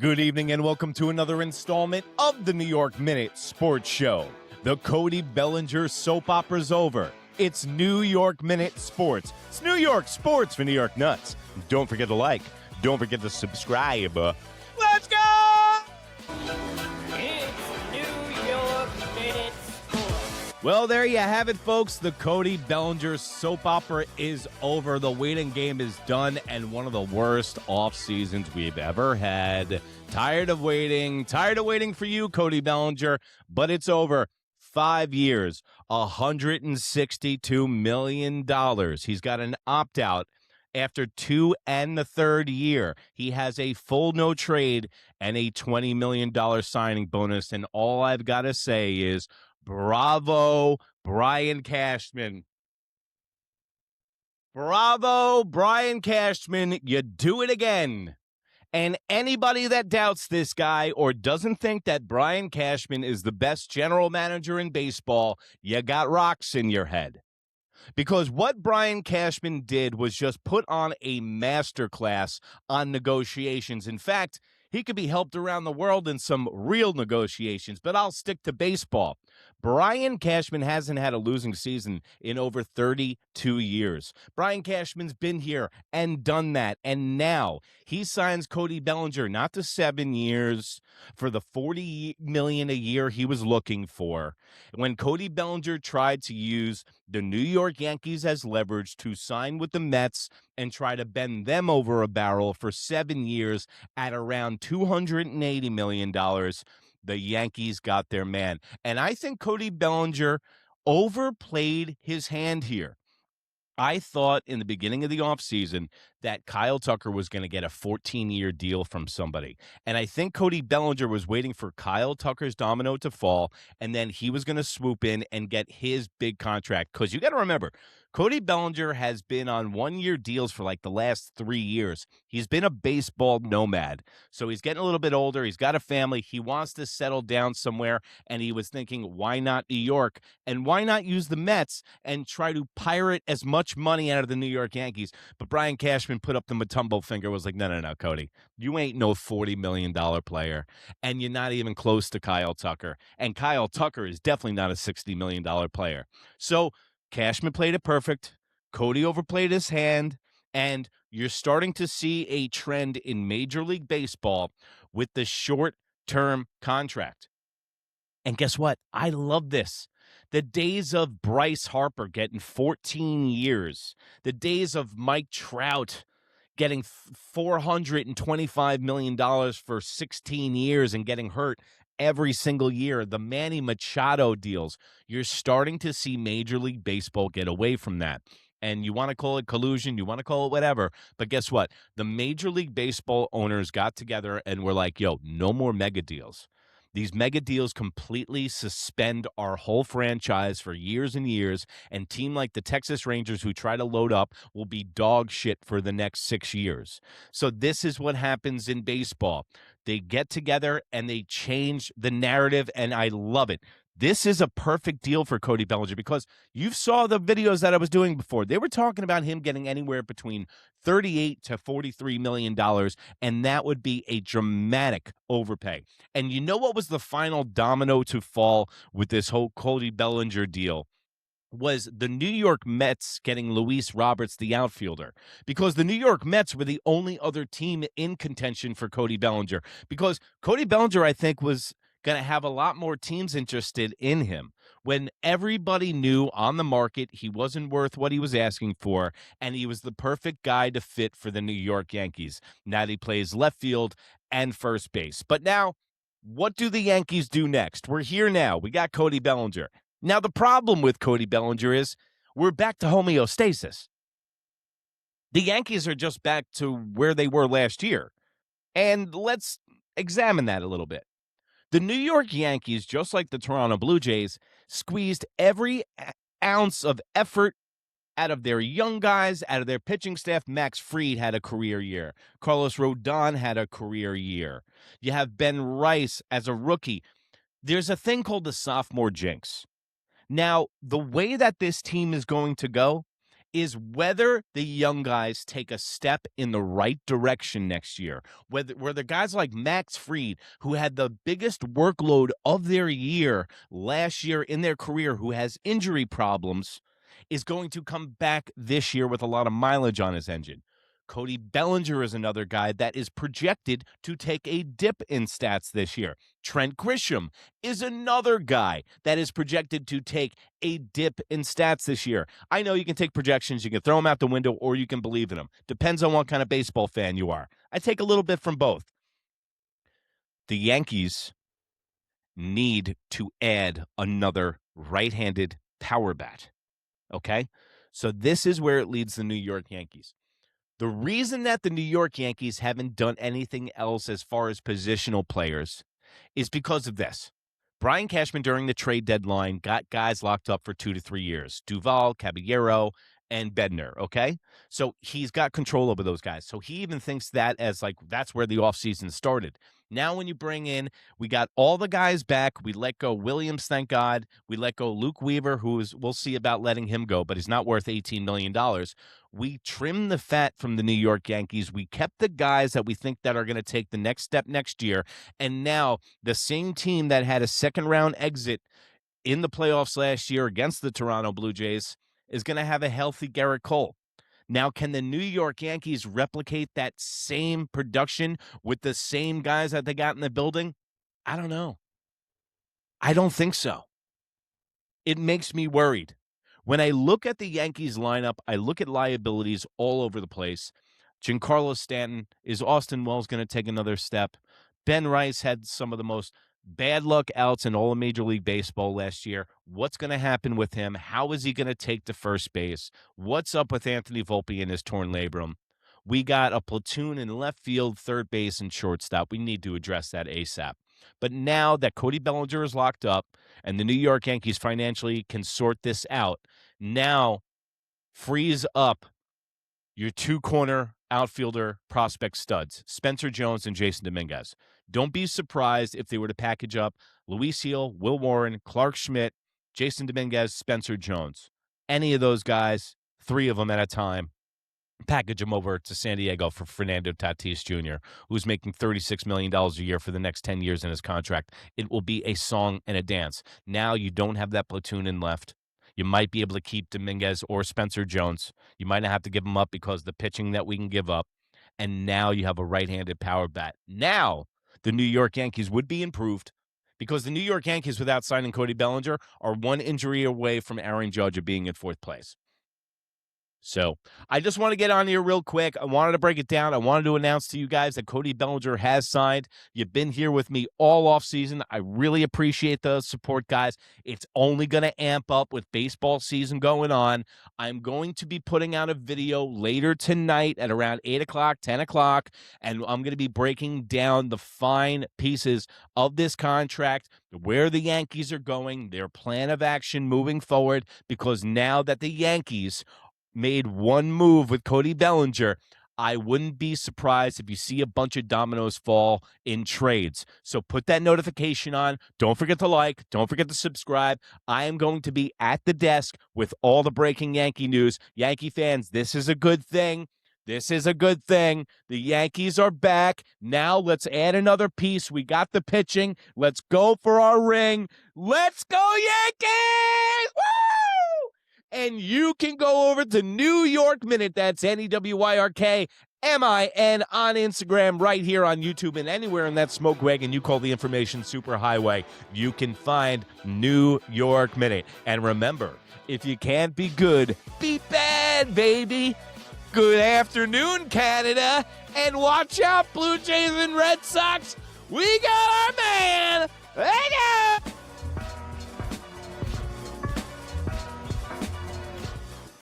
Good evening and welcome to another installment of the New York Minute Sports Show. The Cody Bellinger soap opera's over. It's New York Minute Sports. It's New York sports for New York nuts. Don't forget to like. Don't forget to subscribe. Let's go! It's New York Minute Sports. Well, there you have it, folks. The Cody Bellinger soap opera is over. The waiting game is done, and one of the worst off seasons we've ever had. Tired of waiting for you, Cody Bellinger, but it's over. 5 years, $162 million. He's got an opt-out after 2 and the third year. He has a full no trade and a $20 million signing bonus, and all I've got to say is bravo, Brian Cashman. Bravo, Brian Cashman. You do it again. And anybody that doubts this guy or doesn't think that Brian Cashman is the best general manager in baseball, you got rocks in your head. Because what Brian Cashman did was just put on a masterclass on negotiations. In fact, he could be helped around the world in some real negotiations, but I'll stick to baseball. Brian Cashman hasn't had a losing season in over 32 years. Brian Cashman's been here and done that, and now he signs Cody Bellinger not to 7 years for the $40 million a year he was looking for. When Cody Bellinger tried to use the New York Yankees as leverage to sign with the Mets and try to bend them over a barrel for 7 years at around $280 million, the Yankees got their man. And I think Cody Bellinger overplayed his hand here. I thought in the beginning of the offseason that Kyle Tucker was going to get a 14-year deal from somebody. And I think Cody Bellinger was waiting for Kyle Tucker's domino to fall, and then he was going to swoop in and get his big contract. Because you got to remember, Cody Bellinger has been on one-year deals for like the last 3 years. He's been a baseball nomad. So he's getting a little bit older. He's got a family. He wants to settle down somewhere. And he was thinking, why not New York? And why not use the Mets and try to pirate as much money out of the New York Yankees? But Brian Cashman put up the Matumbo finger, was like, no, Cody. You ain't no $40 million player. And you're not even close to Kyle Tucker. And Kyle Tucker is definitely not a $60 million player. So Cashman played it perfect. Cody overplayed his hand, and you're starting to see a trend in Major League Baseball with the short-term contract. And guess what? I love this. The days of Bryce Harper getting 14 years, the days of Mike Trout getting $425 million for 16 years and getting hurt every single year, the Manny Machado deals, you're starting to see Major League Baseball get away from that. And you want to call it collusion, you want to call it whatever, but guess what? The Major League Baseball owners got together and were like, yo, no more mega deals. These mega deals completely suspend our whole franchise for years and years, and team like the Texas Rangers who try to load up will be dog shit for the next 6 years. So this is what happens in baseball. They get together and they change the narrative, and I love it. This is a perfect deal for Cody Bellinger because you saw the videos that I was doing before. They were talking about him getting anywhere between $38 to $43 million, and that would be a dramatic overpay. And you know what was the final domino to fall with this whole Cody Bellinger deal? Was the New York Mets getting Luis Roberts, the outfielder, because the New York Mets were the only other team in contention for Cody Bellinger, because Cody Bellinger, I think, was going to have a lot more teams interested in him when everybody knew on the market he wasn't worth what he was asking for, and he was the perfect guy to fit for the New York Yankees. Now he plays left field and first base. But now, what do the Yankees do next? We're here now. We got Cody Bellinger. Now, the problem with Cody Bellinger is we're back to homeostasis. The Yankees are just back to where they were last year. And let's examine that a little bit. The New York Yankees, just like the Toronto Blue Jays, squeezed every ounce of effort out of their young guys, out of their pitching staff. Max Fried had a career year. Carlos Rodon had a career year. You have Ben Rice as a rookie. There's a thing called the sophomore jinx. Now, the way that this team is going to go is whether the young guys take a step in the right direction next year. Whether guys like Max Fried, who had the biggest workload of their year last year in their career, who has injury problems, is going to come back this year with a lot of mileage on his engine. Cody Bellinger is another guy that is projected to take a dip in stats this year. Trent Grisham is another guy that is projected to take a dip in stats this year. I know you can take projections, you can throw them out the window, or you can believe in them. Depends on what kind of baseball fan you are. I take a little bit from both. The Yankees need to add another right-handed power bat. Okay? So this is where it leads the New York Yankees. The reason that the New York Yankees haven't done anything else as far as positional players is because of this. Brian Cashman, during the trade deadline, got guys locked up for 2 to 3 years. Duvall, Caballero, and Bednar, okay? So he's got control over those guys. So he even thinks that as like that's where the offseason started. Now when you bring in, we got all the guys back. We let go Williams, thank God. We let go Luke Weaver, we'll see about letting him go, but he's not worth $18 million. We trimmed the fat from the New York Yankees. We kept the guys that we think that are going to take the next step next year. And now the same team that had a second-round exit in the playoffs last year against the Toronto Blue Jays is going to have a healthy Garrett Cole. Now, can the New York Yankees replicate that same production with the same guys that they got in the building? I don't know. I don't think so. It makes me worried. When I look at the Yankees lineup, I look at liabilities all over the place. Giancarlo Stanton, is Austin Wells going to take another step? Ben Rice had some of the most bad luck outs in all of Major League Baseball last year. What's going to happen with him? How is he going to take to first base? What's up with Anthony Volpe and his torn labrum? We got a platoon in left field, third base, and shortstop. We need to address that ASAP. But now that Cody Bellinger is locked up and the New York Yankees financially can sort this out, now frees up your two-corner outfielder prospect studs, Spencer Jones and Jason Dominguez. Don't be surprised if they were to package up Luis Gil, Will Warren, Clark Schmidt, Jason Dominguez, Spencer Jones. Any of those guys, 3 of them at a time, package them over to San Diego for Fernando Tatis Jr., who's making $36 million a year for the next 10 years in his contract. It will be a song and a dance. Now you don't have that platoon in left. You might be able to keep Dominguez or Spencer Jones. You might not have to give them up because the pitching that we can give up. And now you have a right-handed power bat. Now the New York Yankees would be improved because the New York Yankees, without signing Cody Bellinger, are one injury away from Aaron Judge of being in 4th place. So I just want to get on here real quick. I wanted to break it down. I wanted to announce to you guys that Cody Bellinger has signed. You've been here with me all offseason. I really appreciate the support, guys. It's only going to amp up with baseball season going on. I'm going to be putting out a video later tonight at around 8 o'clock, 10 o'clock, and I'm going to be breaking down the fine pieces of this contract, where the Yankees are going, their plan of action moving forward, because now that the Yankees made one move with Cody Bellinger, I wouldn't be surprised if you see a bunch of dominoes fall in trades. So put that notification on. Don't forget to like. Don't forget to subscribe. I am going to be at the desk with all the breaking Yankee news. Yankee fans, this is a good thing. This is a good thing. The Yankees are back. Now let's add another piece. We got the pitching. Let's go for our ring. Let's go, Yankees! Woo! And you can go over to New York Minute, that's NEWYRKMIN on Instagram, right here on YouTube, and anywhere in that smoke wagon you call the information superhighway, you can find New York Minute. And remember, if you can't be good, be bad, baby. Good afternoon, Canada, and watch out, Blue Jays and Red Sox. We got our man,